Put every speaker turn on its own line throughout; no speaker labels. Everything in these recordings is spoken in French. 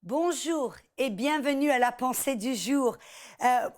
Bonjour et bienvenue à la pensée du jour.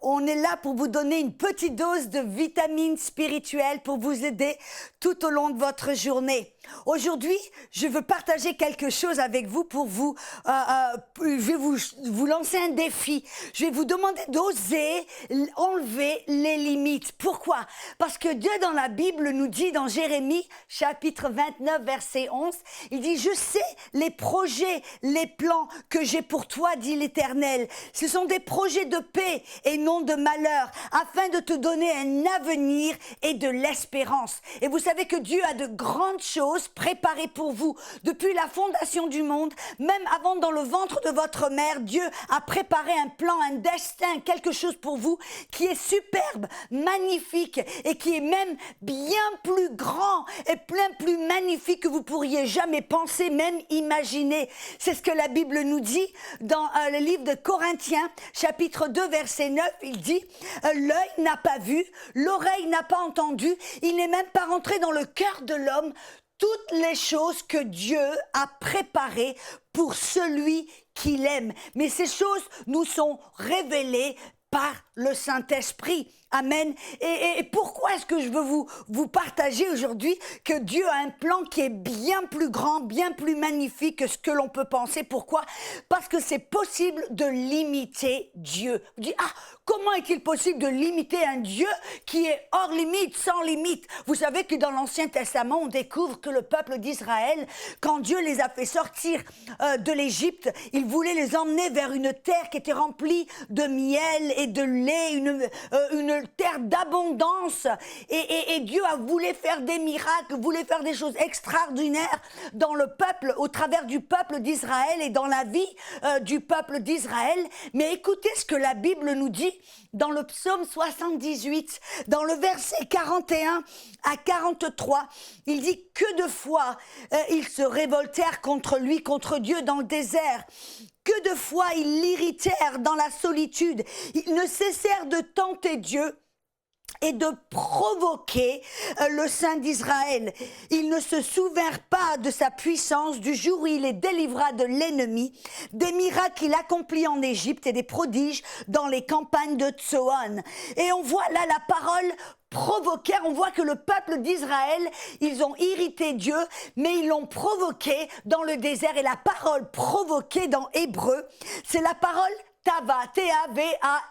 On est là pour vous donner une petite dose de vitamines spirituelles pour vous aider tout au long de votre journée. Aujourd'hui, je veux partager quelque chose avec vous pour vous. Je vais vous lancer un défi. Je vais vous demander d'oser enlever les limites. Pourquoi? Parce que Dieu dans la Bible nous dit dans Jérémie chapitre 29 verset 11, il dit « Je sais les projets, les plans que j'ai pour toi, dit l'Éternel. Ce sont des projets de paix et non de malheur, afin de te donner un avenir et de l'espérance. » Et vous savez que Dieu a de grandes choses préparées pour vous. Depuis la fondation du monde, même avant dans le ventre de votre mère, Dieu a préparé un plan, un destin, quelque chose pour vous qui est superbe, magnifique et qui est même bien plus grand et plein plus magnifique que vous pourriez jamais penser, même imaginer. C'est ce que la Bible nous dit dans le livre de Corinthiens, chapitre 2, verset 9. Il dit « L'œil n'a pas vu, l'oreille n'a pas entendu, il n'est même pas rentré dans le cœur de l'homme toutes les choses que Dieu a préparées pour celui qui l'aime. » Mais ces choses nous sont révélées par le Saint-Esprit. Amen. Et pourquoi est-ce que je veux vous partager aujourd'hui que Dieu a un plan qui est bien plus grand, bien plus magnifique que ce que l'on peut penser? Pourquoi? Parce que c'est possible de limiter Dieu. Vous dites, comment est-il possible de limiter un Dieu qui est hors limite, sans limite? Vous savez que dans l'Ancien Testament, on découvre que le peuple d'Israël, quand Dieu les a fait sortir de l'Égypte, il voulait les emmener vers une terre qui était remplie de miel et de lait, une terre d'abondance. Et Dieu a voulu faire des miracles, voulait faire des choses extraordinaires dans le peuple, au travers du peuple d'Israël et dans la vie du peuple d'Israël. Mais écoutez ce que la Bible nous dit dans le psaume 78, dans le verset 41 à 43. Il dit « Que de fois ils se révoltèrent contre lui, contre Dieu dans le désert. Que de fois ils l'irritèrent dans la solitude. Ils ne cessèrent de tenter Dieu et de provoquer le Saint d'Israël. Ils ne se souvinrent pas de sa puissance du jour où il les délivra de l'ennemi, des miracles qu'il accomplit en Égypte et des prodiges dans les campagnes de Tsoan. » Et on voit là la parole provoquer, on voit que le peuple d'Israël, ils ont irrité Dieu, mais ils l'ont provoqué dans le désert. Et la parole provoquée dans Hébreu, c'est la parole Tava, T-A-V-A,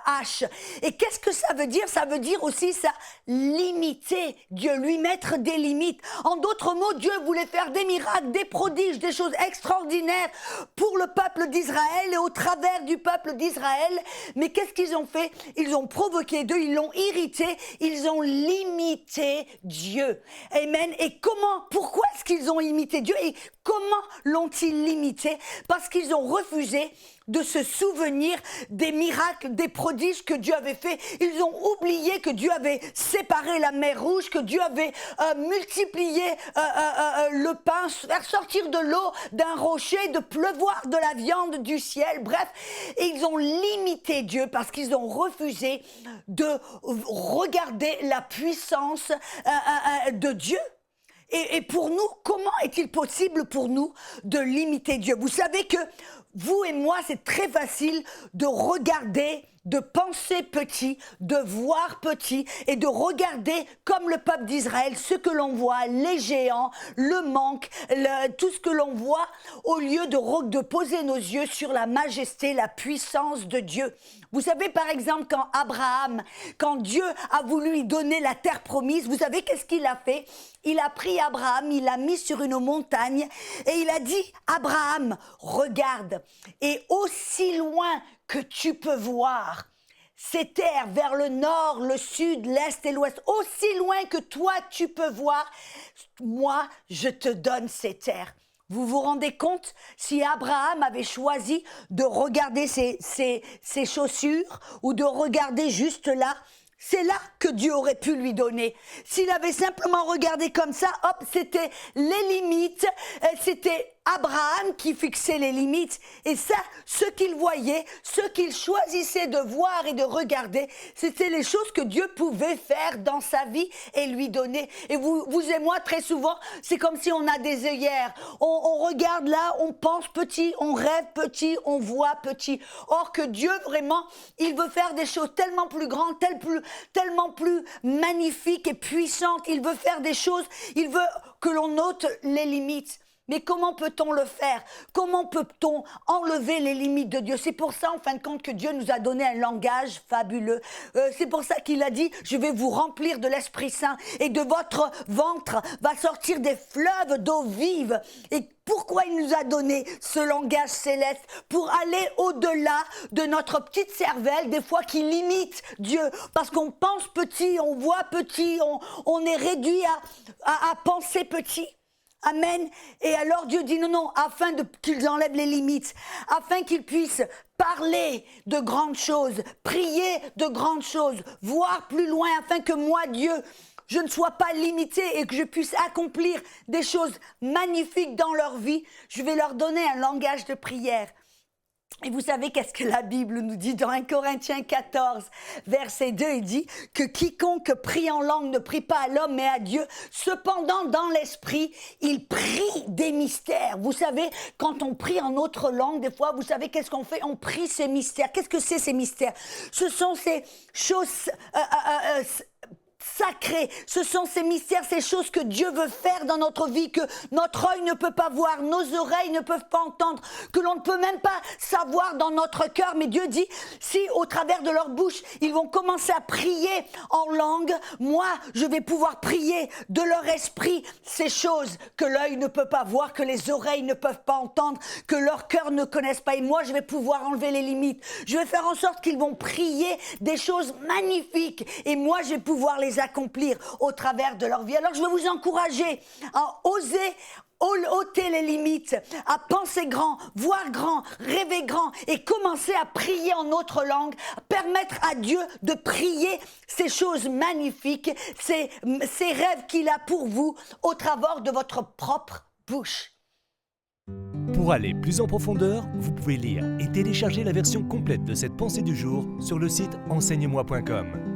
H. Et qu'est-ce que ça veut dire? Ça veut dire aussi ça, limiter Dieu, lui mettre des limites. En d'autres mots, Dieu voulait faire des miracles, des prodiges, des choses extraordinaires pour le peuple d'Israël et au travers du peuple d'Israël. Mais qu'est-ce qu'ils ont fait? Ils ont provoqué Dieu, ils l'ont irrité, ils ont limité Dieu. Amen. Et comment? Pourquoi est-ce qu'ils ont imité Dieu? Et comment l'ont-ils limité? Parce qu'ils ont refusé de se souvenir des miracles, des prodiges que Dieu avait fait. Ils ont oublié que Dieu avait séparé la mer Rouge, que Dieu avait multiplié le pain, faire sortir de l'eau d'un rocher, de pleuvoir de la viande du ciel. Bref, et ils ont limité Dieu parce qu'ils ont refusé de regarder la puissance de Dieu. Et pour nous, comment est-il possible pour nous de limiter Dieu? Vous savez que vous et moi, c'est très facile de regarder, de penser petit, de voir petit et de regarder comme le peuple d'Israël ce que l'on voit, les géants, le manque, tout ce que l'on voit, au lieu de poser nos yeux sur la majesté, la puissance de Dieu. Vous savez par exemple quand Dieu a voulu lui donner la terre promise, vous savez qu'est-ce qu'il a fait? Il a pris Abraham, il l'a mis sur une montagne et il a dit « Abraham, regarde, et aussi loin que tu peux voir, ces terres vers le nord, le sud, l'est et l'ouest, aussi loin que toi tu peux voir, moi je te donne ces terres. » Vous vous rendez compte si Abraham avait choisi de regarder ses chaussures ou de regarder juste là? C'est là que Dieu aurait pu lui donner. S'il avait simplement regardé comme ça, hop, c'était les limites, c'était Abraham qui fixait les limites. Et ça, ce qu'il voyait, ce qu'il choisissait de voir et de regarder, c'était les choses que Dieu pouvait faire dans sa vie et lui donner. Et vous et moi, très souvent, c'est comme si on a des œillères. On regarde là, on pense petit, on rêve petit, on voit petit. Or que Dieu, vraiment, il veut faire des choses tellement plus grandes, tellement plus magnifiques et puissantes. Il veut faire des choses, il veut que l'on ôte les limites. Mais comment peut-on le faire? Comment peut-on enlever les limites de Dieu? C'est pour ça, en fin de compte, que Dieu nous a donné un langage fabuleux. C'est pour ça qu'il a dit, je vais vous remplir de l'Esprit Saint et de votre ventre va sortir des fleuves d'eau vive. Et pourquoi il nous a donné ce langage céleste? Pour aller au-delà de notre petite cervelle, des fois qui limite Dieu. Parce qu'on pense petit, on voit petit, on est réduit à penser petit. Amen. Et alors Dieu dit non, afin qu'ils enlèvent les limites, afin qu'ils puissent parler de grandes choses, prier de grandes choses, voir plus loin, afin que moi, Dieu, je ne sois pas limité et que je puisse accomplir des choses magnifiques dans leur vie. Je vais leur donner un langage de prière. Et vous savez qu'est-ce que la Bible nous dit dans 1 Corinthiens 14, verset 2, il dit que quiconque prie en langue ne prie pas à l'homme mais à Dieu. Cependant, dans l'esprit, il prie des mystères. Vous savez, quand on prie en autre langue, des fois, vous savez qu'est-ce qu'on fait? On prie ces mystères. Qu'est-ce que c'est ces mystères? Ce sont ces choses sacrés, ce sont ces mystères, ces choses que Dieu veut faire dans notre vie, que notre œil ne peut pas voir, nos oreilles ne peuvent pas entendre, que l'on ne peut même pas savoir dans notre cœur. Mais Dieu dit, si au travers de leur bouche, ils vont commencer à prier en langue, moi, je vais pouvoir prier de leur esprit ces choses que l'œil ne peut pas voir, que les oreilles ne peuvent pas entendre, que leur cœur ne connaisse pas. Et moi, je vais pouvoir enlever les limites. Je vais faire en sorte qu'ils vont prier des choses magnifiques. Et moi, je vais pouvoir les accomplir au travers de leur vie. Alors je vais vous encourager à oser ôter les limites, à penser grand, voir grand, rêver grand et commencer à prier en autre langue, permettre à Dieu de prier ces choses magnifiques, ces rêves qu'il a pour vous au travers de votre propre bouche.
Pour aller plus en profondeur, vous pouvez lire et télécharger la version complète de cette pensée du jour sur le site enseigne-moi.com.